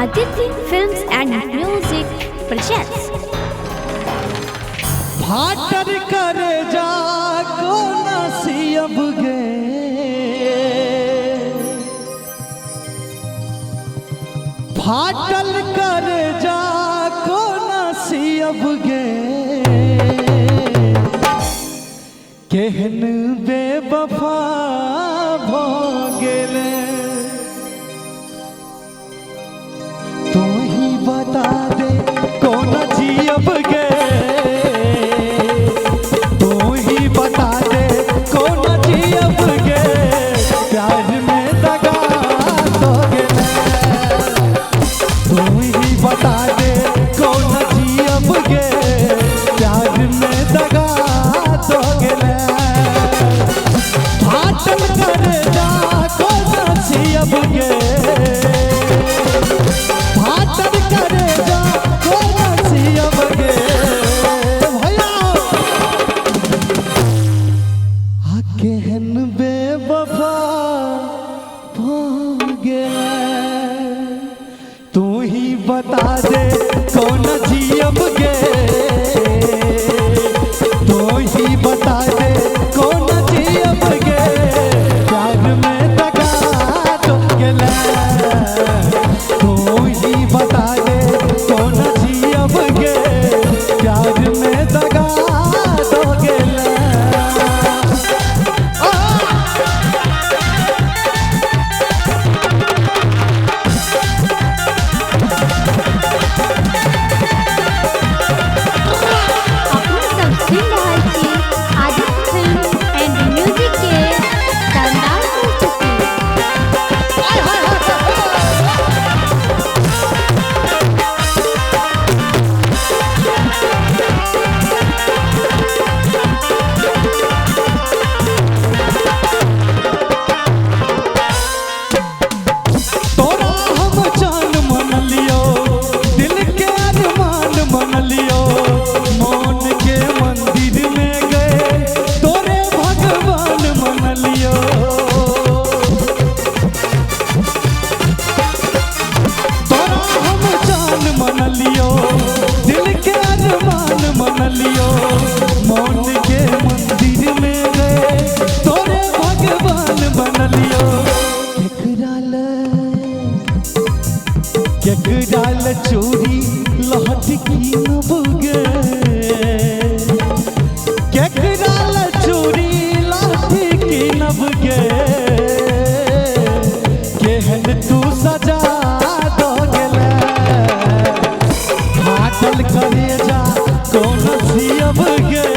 Aditi Films and Music presents भाटर करे जा को नसीब गे भाटल करे जा को नसीब गे केहन बेवफा भ गेले तू ही बता दे कौन जियब गे बता दे कौन जियब गे तू ही बता दे कौन जियब गे प्यार में दगा तो गेले तू ही बता दे कौन जियब गे प्यार में दगा तो गेले डाल चोरी लहटकी नबगे डाल चोरी लहटकी नबगे केहन तू सजा दो गेले भाटल करे जा कौन जियब गे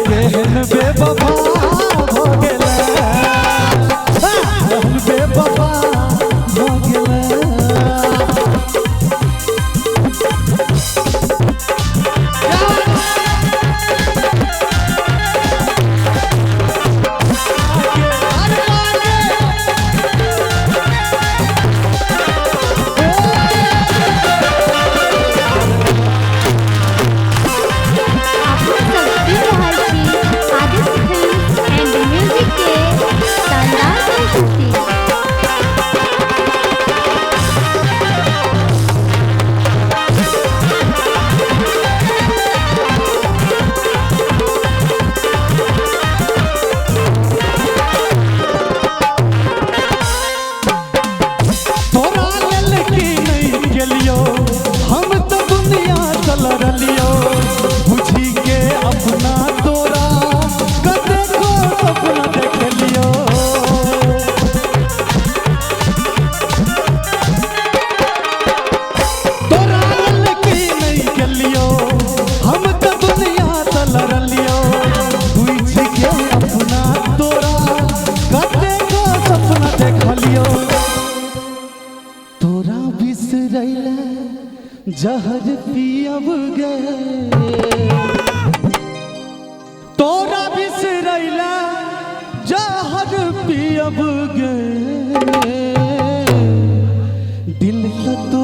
केहन बेवफा हो गेले केहन बेवफा हो गेले जहर पियब गे तोरा बिसरैला जहर पियब गे दिल से तू